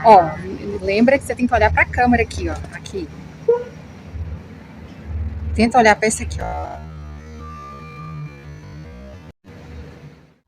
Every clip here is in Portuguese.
Ó, lembra que você tem que olhar para a câmera aqui, ó. Aqui. Tenta olhar para esse aqui, ó.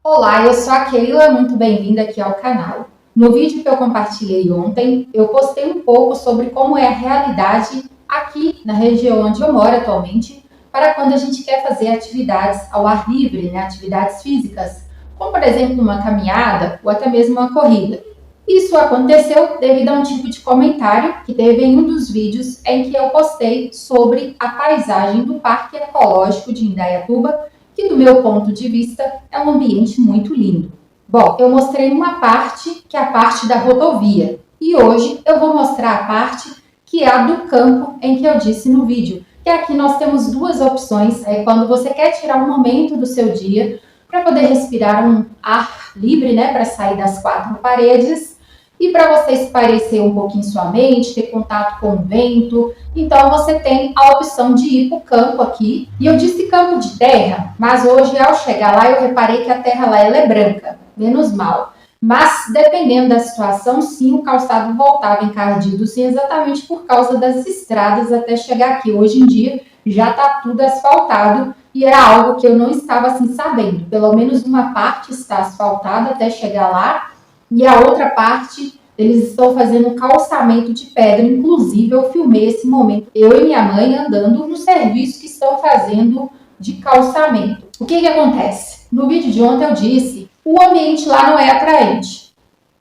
Olá, eu sou a Keila, muito bem-vinda aqui ao canal. No vídeo que eu compartilhei ontem, eu postei um pouco sobre como é a realidade aqui na região onde eu moro atualmente, para quando a gente quer fazer atividades ao ar livre, né, atividades físicas, como por exemplo uma caminhada ou até mesmo uma corrida. Isso aconteceu devido a um tipo de comentário que teve em um dos vídeos em que eu postei sobre a paisagem do Parque Ecológico de Indaiatuba, que do meu ponto de vista é um ambiente muito lindo. Bom, eu mostrei uma parte que é a parte da rodovia e hoje eu vou mostrar a parte que é a do campo em que eu disse no vídeo. Que aqui nós temos duas opções, quando você quer tirar um momento do seu dia para poder respirar um ar livre, né, para sair das quatro paredes e para você espairecer um pouquinho sua mente, ter contato com o vento. Então você tem a opção de ir para o campo aqui. E eu disse campo de terra, mas hoje ao chegar lá eu reparei que a terra lá ela é branca, menos mal. Mas dependendo da situação, sim, o calçado voltava encardido, sim, exatamente por causa das estradas até chegar aqui. Hoje em dia já está tudo asfaltado e era algo que eu não estava assim sabendo. Pelo menos uma parte está asfaltada até chegar lá e a outra parte eles estão fazendo um calçamento de pedra. Inclusive eu filmei esse momento, eu e minha mãe andando no serviço que estão fazendo de calçamento. O que acontece? No vídeo de ontem eu disse, o ambiente lá não é atraente.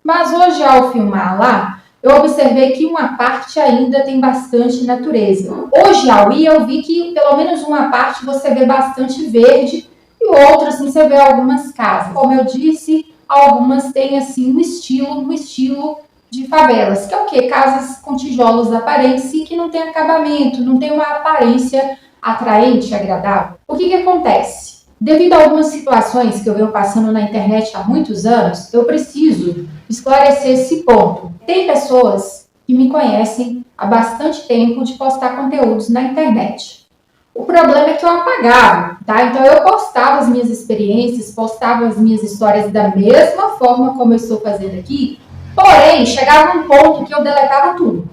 Mas hoje ao filmar lá, eu observei que uma parte ainda tem bastante natureza. Hoje ao ir eu vi que pelo menos uma parte você vê bastante verde e outra assim você vê algumas casas. Como eu disse, algumas têm assim um estilo de favelas, que é o quê? Casas com tijolos aparentes e que não tem acabamento, não tem uma aparência atraente, agradável. O que acontece? Devido a algumas situações que eu venho passando na internet há muitos anos, eu preciso esclarecer esse ponto. Tem pessoas que me conhecem há bastante tempo de postar conteúdos na internet. O problema é que eu apagava, tá? Então eu postava as minhas experiências, postava as minhas histórias da mesma forma como eu estou fazendo aqui, porém chegava um ponto que eu deletava tudo.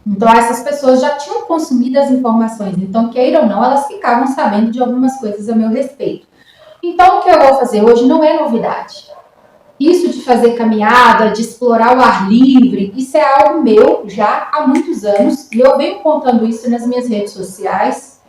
Então essas pessoas já tinham consumido as informações, então queira ou não, elas ficavam sabendo de algumas coisas a meu respeito. Então o que eu vou fazer hoje não é novidade. Isso de fazer caminhada, de explorar o ar livre, isso é algo meu já há muitos anos e eu venho contando isso nas minhas redes sociais.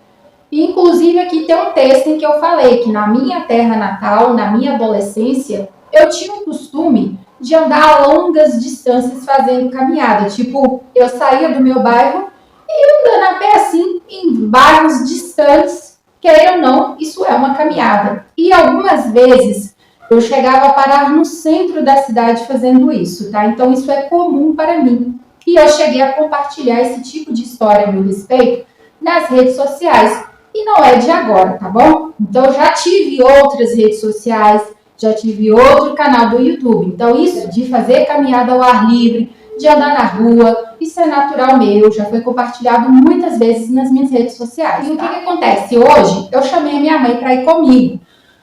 E, inclusive aqui tem um texto em que eu falei que na minha terra natal, na minha adolescência, eu tinha o costume de andar a longas distâncias fazendo caminhada. Tipo, eu saía do meu bairro e ia andando a pé assim em bairros distantes, queira ou não, isso é uma caminhada. E algumas vezes eu chegava a parar no centro da cidade fazendo isso, tá? Então isso é comum para mim. E eu cheguei a compartilhar esse tipo de história a meu respeito nas redes sociais. E não é de agora, tá bom? Então eu já tive outras redes sociais, já tive outro canal do YouTube. Então isso de fazer caminhada ao ar livre, de andar na rua, isso é natural meu, já foi compartilhado muitas vezes nas minhas redes sociais. E o que acontece? Hoje eu chamei a minha mãe para ir comigo.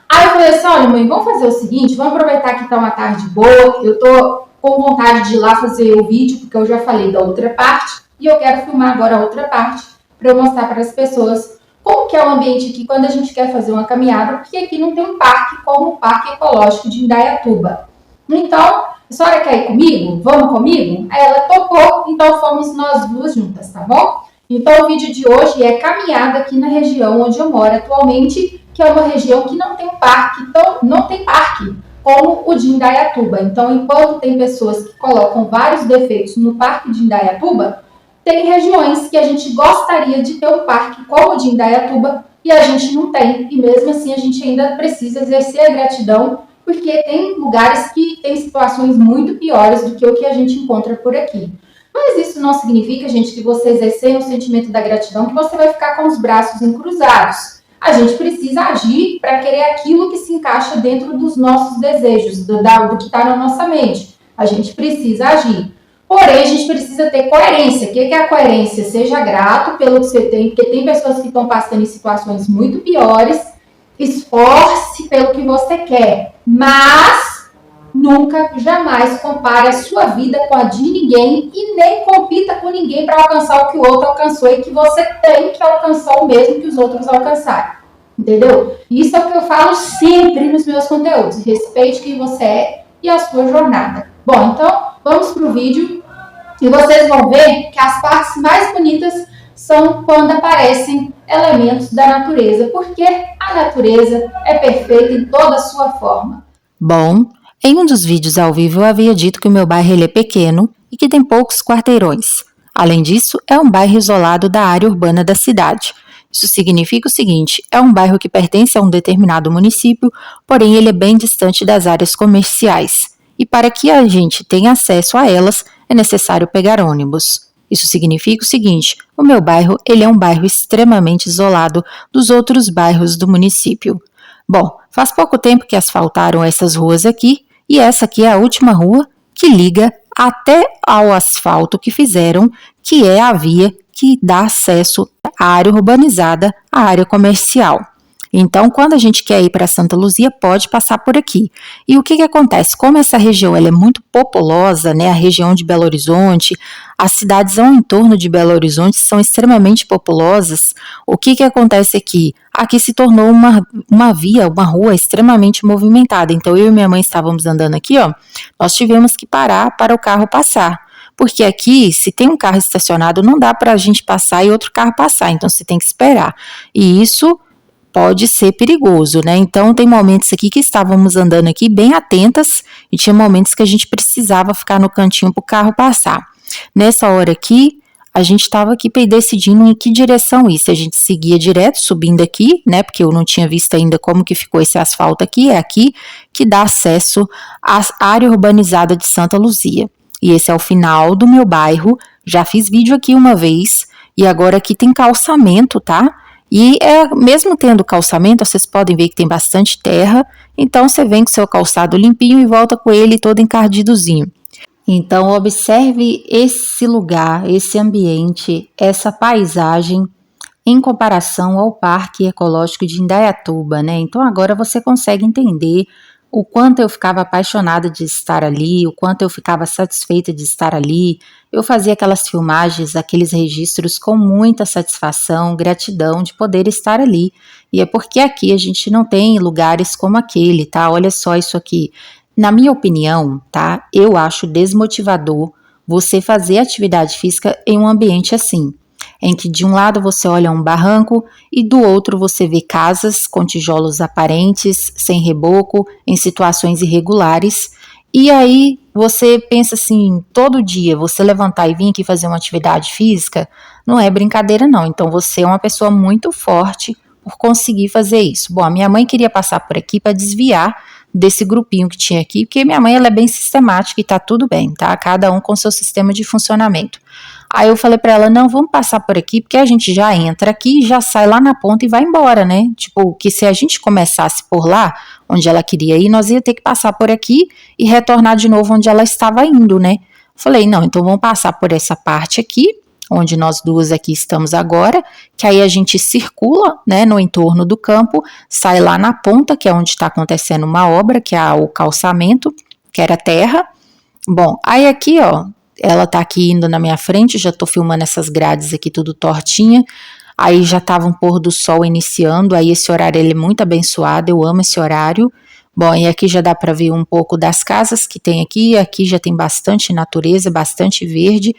Aí eu falei assim, olha mãe, vamos fazer o seguinte, vamos aproveitar que tá uma tarde boa, eu tô com vontade de ir lá fazer o vídeo, porque eu já falei da outra parte, e eu quero filmar agora a outra parte, para eu mostrar para as pessoas como que é o ambiente aqui quando a gente quer fazer uma caminhada, porque aqui não tem um parque como o Parque Ecológico de Indaiatuba. Então, a senhora quer ir comigo? Vamos comigo? Aí ela topou, então fomos nós duas juntas, tá bom? Então o vídeo de hoje é caminhada aqui na região onde eu moro atualmente, que é uma região que não tem parque, então não tem parque como o de Indaiatuba. Então, enquanto tem pessoas que colocam vários defeitos no Parque de Indaiatuba, tem regiões que a gente gostaria de ter um parque como o de Indaiatuba e a gente não tem. E mesmo assim a gente ainda precisa exercer a gratidão, porque tem lugares que tem situações muito piores do que o que a gente encontra por aqui. Mas isso não significa, gente, que você exercer o sentimento da gratidão, que você vai ficar com os braços encruzados. A gente precisa agir para querer aquilo que se encaixa dentro dos nossos desejos, do que está na nossa mente. A gente precisa agir. Porém, a gente precisa ter coerência. O que é a coerência? Seja grato pelo que você tem, porque tem pessoas que estão passando em situações muito piores. Esforce pelo que você quer, mas nunca, jamais compare a sua vida com a de ninguém e nem compita com ninguém para alcançar o que o outro alcançou e que você tem que alcançar o mesmo que os outros alcançaram. Entendeu? Isso é o que eu falo sempre nos meus conteúdos. Respeite quem você é e a sua jornada. Bom, então vamos para o vídeo e vocês vão ver que as partes mais bonitas são quando aparecem elementos da natureza, porque a natureza é perfeita em toda a sua forma. Bom, em um dos vídeos ao vivo eu havia dito que o meu bairro ele é pequeno e que tem poucos quarteirões. Além disso, é um bairro isolado da área urbana da cidade. Isso significa o seguinte, é um bairro que pertence a um determinado município, porém ele é bem distante das áreas comerciais. E para que a gente tenha acesso a elas, é necessário pegar ônibus. Isso significa o seguinte, o meu bairro ele é um bairro extremamente isolado dos outros bairros do município. Bom, faz pouco tempo que asfaltaram essas ruas aqui, e essa aqui é a última rua que liga até ao asfalto que fizeram, que é a via que dá acesso à área urbanizada, à área comercial. Então, quando a gente quer ir para Santa Luzia, pode passar por aqui. E o que acontece? Como essa região ela é muito populosa, né, a região de Belo Horizonte, as cidades ao entorno de Belo Horizonte são extremamente populosas, o que acontece aqui? Aqui se tornou uma via, uma rua extremamente movimentada. Então, eu e minha mãe estávamos andando aqui, ó, nós tivemos que parar para o carro passar. Porque aqui, se tem um carro estacionado, não dá para a gente passar e outro carro passar, então você tem que esperar. E isso pode ser perigoso, né? Então, tem momentos aqui que estávamos andando aqui bem atentas e tinha momentos que a gente precisava ficar no cantinho para o carro passar. Nessa hora aqui, a gente estava aqui decidindo em que direção ir, se a gente seguia direto, subindo aqui, né? Porque eu não tinha visto ainda como que ficou esse asfalto aqui, é aqui que dá acesso à área urbanizada de Santa Luzia. E esse é o final do meu bairro, já fiz vídeo aqui uma vez, e agora aqui tem calçamento, tá? E mesmo tendo calçamento, vocês podem ver que tem bastante terra, então você vem com seu calçado limpinho e volta com ele todo encardidozinho. Então observe esse lugar, esse ambiente, essa paisagem em comparação ao Parque Ecológico de Indaiatuba, né? Então agora você consegue entender o quanto eu ficava apaixonada de estar ali, o quanto eu ficava satisfeita de estar ali. Eu fazia aquelas filmagens, aqueles registros com muita satisfação, gratidão de poder estar ali. E é porque aqui a gente não tem lugares como aquele, tá? Olha só isso aqui. Na minha opinião, tá? Eu acho desmotivador você fazer atividade física em um ambiente assim, em que de um lado você olha um barranco e do outro você vê casas com tijolos aparentes, sem reboco, em situações irregulares. E aí você pensa assim, todo dia você levantar e vir aqui fazer uma atividade física, não é brincadeira não. Então você é uma pessoa muito forte por conseguir fazer isso. Bom, a minha mãe queria passar por aqui para desviar desse grupinho que tinha aqui, porque minha mãe ela é bem sistemática e tá tudo bem, tá? Cada um com seu sistema de funcionamento. Aí eu falei pra ela, não, vamos passar por aqui, porque a gente já entra aqui, já sai lá na ponta e vai embora, né? Tipo, que se a gente começasse por lá, onde ela queria ir, nós ia ter que passar por aqui e retornar de novo onde ela estava indo, né? Falei, não, então vamos passar por essa parte aqui, onde nós duas aqui estamos agora, que aí a gente circula, né, no entorno do campo, sai lá na ponta, que é onde está acontecendo uma obra, que é o calçamento, que era terra. Bom, aí aqui, ó, ela tá aqui indo na minha frente, já tô filmando essas grades aqui tudo tortinha, aí já tava um pôr do sol iniciando, aí esse horário ele é muito abençoado, eu amo esse horário. Bom, e aqui já dá para ver um pouco das casas que tem aqui já tem bastante natureza, bastante verde,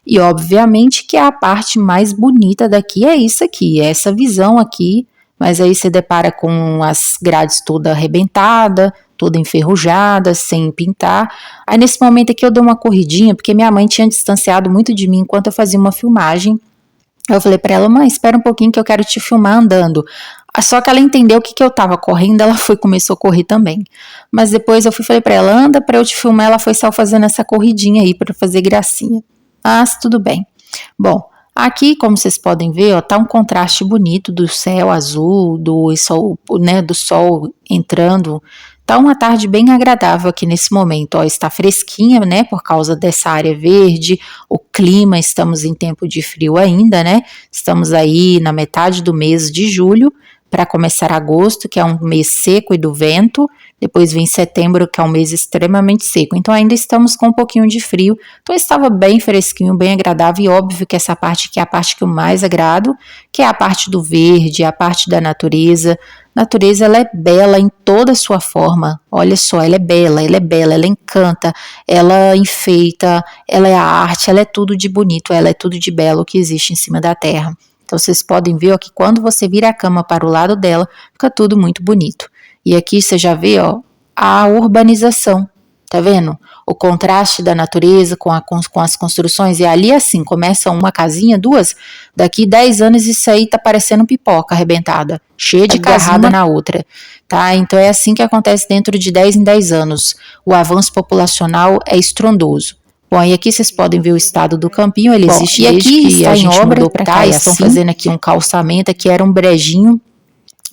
e obviamente que a parte mais bonita daqui é isso aqui, é essa visão aqui, mas aí você depara com as grades toda arrebentada, toda enferrujada, sem pintar. Aí nesse momento aqui eu dou uma corridinha, porque minha mãe tinha distanciado muito de mim enquanto eu fazia uma filmagem. Eu falei para ela, mãe, espera um pouquinho que eu quero te filmar andando. Só que ela entendeu que eu tava correndo, ela começou a correr também. Mas depois eu falei para ela, anda para eu te filmar, ela foi só fazendo essa corridinha aí para fazer gracinha. Mas tudo bem. Bom, aqui, como vocês podem ver, ó, tá um contraste bonito do céu azul, do sol, né, do sol entrando. Tá uma tarde bem agradável aqui nesse momento, ó, está fresquinha, né, por causa dessa área verde, o clima, estamos em tempo de frio ainda, né, estamos aí na metade do mês de julho, para começar agosto, que é um mês seco e do vento, depois vem setembro, que é um mês extremamente seco, então ainda estamos com um pouquinho de frio, então estava bem fresquinho, bem agradável, e óbvio que essa parte aqui é a parte que eu mais agrado, que é a parte do verde, a parte da natureza. A natureza, ela é bela em toda a sua forma, olha só, ela é bela, ela encanta, ela enfeita, ela é a arte, ela é tudo de bonito, ela é tudo de belo que existe em cima da terra. Então vocês podem ver ó, que quando você vira a cama para o lado dela, fica tudo muito bonito. E aqui você já vê ó, a urbanização, tá vendo? O contraste da natureza com as construções, e ali assim, começa uma casinha, duas, daqui 10 anos isso aí tá parecendo pipoca arrebentada, cheia de agarrada na outra, tá? Então é assim que acontece dentro de 10 em 10 anos, o avanço populacional é estrondoso. Bom, e aqui vocês podem ver o estado do campinho, ele existe e desde aqui que a gente mudou para cá, estão fazendo aqui um calçamento, aqui era um brejinho,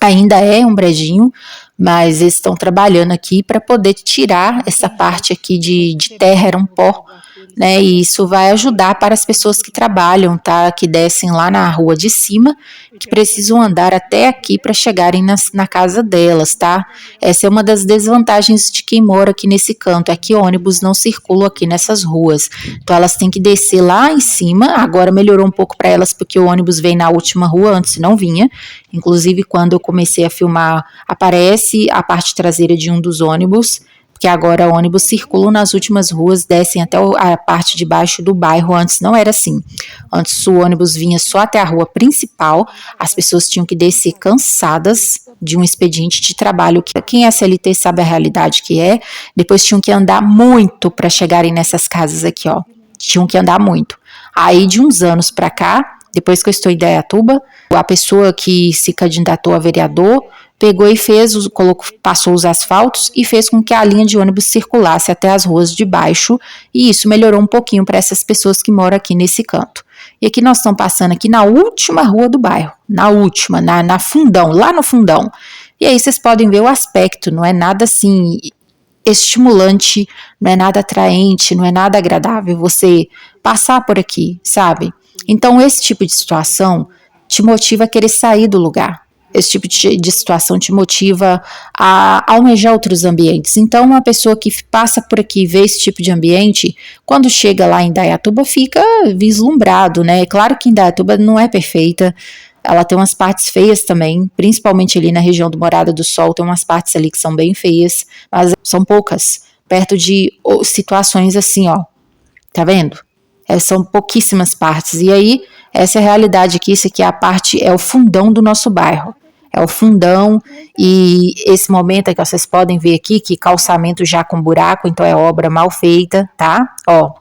ainda é um brejinho, mas eles estão trabalhando aqui para poder tirar essa parte aqui de terra, era um pó, né, e isso vai ajudar para as pessoas que trabalham, tá, que descem lá na rua de cima, que precisam andar até aqui para chegarem na casa delas, tá, essa é uma das desvantagens de quem mora aqui nesse canto, é que ônibus não circulam aqui nessas ruas, então elas têm que descer lá em cima, agora melhorou um pouco para elas porque o ônibus vem na última rua, antes não vinha, inclusive quando eu comecei a filmar, aparece a parte traseira de um dos ônibus, que agora ônibus circulam nas últimas ruas, descem até a parte de baixo do bairro, antes não era assim. Antes o ônibus vinha só até a rua principal, as pessoas tinham que descer cansadas de um expediente de trabalho, que quem é CLT sabe a realidade que é, depois tinham que andar muito para chegarem nessas casas aqui, ó, tinham que andar muito. Aí de uns anos para cá, depois que eu estou em Indaiatuba, a pessoa que se candidatou a vereador, pegou e passou os asfaltos e fez com que a linha de ônibus circulasse até as ruas de baixo, e isso melhorou um pouquinho para essas pessoas que moram aqui nesse canto. E aqui nós estamos passando aqui na última rua do bairro, na última, na fundão, lá no fundão. E aí vocês podem ver o aspecto, não é nada assim estimulante, não é nada atraente, não é nada agradável você passar por aqui, sabe? Então esse tipo de situação te motiva a querer sair do lugar. Esse tipo de situação te motiva a almejar outros ambientes. Então, uma pessoa que passa por aqui e vê esse tipo de ambiente, quando chega lá em Indaiatuba, fica vislumbrado, né? Claro que Indaiatuba não é perfeita, ela tem umas partes feias também, principalmente ali na região do Morada do Sol, tem umas partes ali que são bem feias, mas são poucas, perto de situações assim, ó, tá vendo? São pouquíssimas partes, e aí, essa é a realidade aqui, isso aqui é a parte, é o fundão do nosso bairro. É o fundão, e esse momento é que vocês podem ver aqui, que calçamento já com buraco, então é obra mal feita, tá? Ó,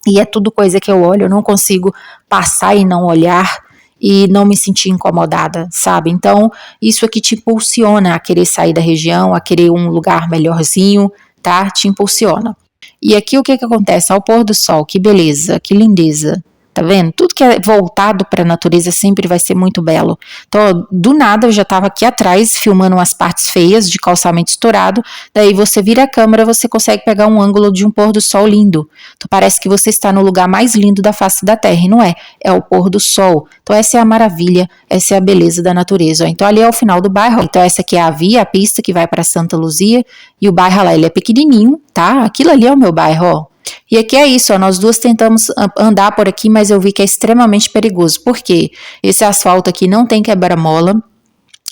e é tudo coisa que eu olho, eu não consigo passar e não olhar e não me sentir incomodada, sabe? Então, isso aqui te impulsiona a querer sair da região, a querer um lugar melhorzinho, tá? Te impulsiona. E aqui o que acontece? Ao pôr do sol, que beleza, que lindeza. Tá vendo? Tudo que é voltado para a natureza sempre vai ser muito belo. Então, do nada, eu já estava aqui atrás, filmando umas partes feias de calçamento estourado, daí você vira a câmera, você consegue pegar um ângulo de um pôr do sol lindo. Então, parece que você está no lugar mais lindo da face da Terra, e não é. É o pôr do sol. Então, essa é a maravilha, essa é a beleza da natureza. Então, ali é o final do bairro. Então, essa aqui é a via, a pista que vai para Santa Luzia, e o bairro lá, ele é pequenininho, tá? Aquilo ali é o meu bairro, ó. E aqui é isso, ó, nós duas tentamos andar por aqui, mas eu vi que é extremamente perigoso. Por quê? Esse asfalto aqui não tem quebra-mola,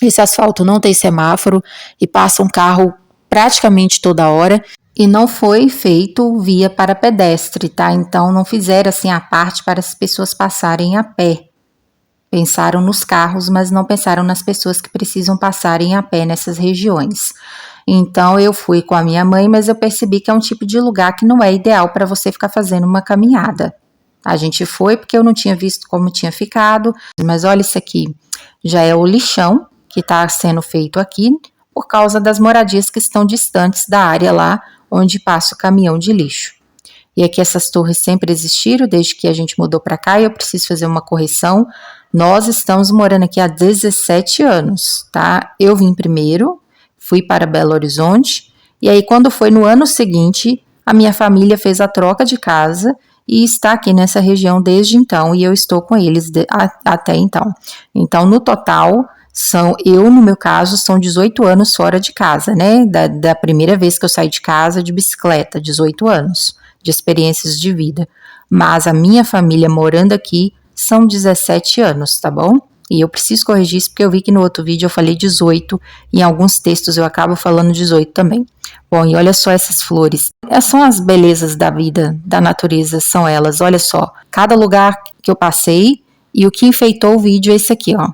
esse asfalto não tem semáforo e passa um carro praticamente toda hora. E não foi feito via para pedestre, tá? Então não fizeram assim a parte para as pessoas passarem a pé. Pensaram nos carros, mas não pensaram nas pessoas que precisam passarem a pé nessas regiões. Então eu fui com a minha mãe, mas eu percebi que é um tipo de lugar que não é ideal para você ficar fazendo uma caminhada. A gente foi porque eu não tinha visto como tinha ficado, mas olha isso aqui, já é o lixão que está sendo feito aqui por causa das moradias que estão distantes da área lá onde passa o caminhão de lixo. E aqui essas torres sempre existiram desde que a gente mudou para cá e eu preciso fazer uma correção. Nós estamos morando aqui há 17 anos, tá? Eu vim primeiro, fui para Belo Horizonte, e aí quando foi no ano seguinte, a minha família fez a troca de casa e está aqui nessa região desde então, e eu estou com eles até então. Então, no total, Eu, no meu caso, são 18 anos fora de casa, né? Da primeira vez que eu saí de casa de bicicleta, 18 anos de experiências de vida. Mas a minha família morando aqui são 17 anos, tá bom? E eu preciso corrigir isso porque eu vi que no outro vídeo eu falei 18, e em alguns textos eu acabo falando 18 também. Bom, e olha só essas flores. Essas são as belezas da vida, da natureza, são elas. Olha só, cada lugar que eu passei, e o que enfeitou o vídeo é esse aqui, ó.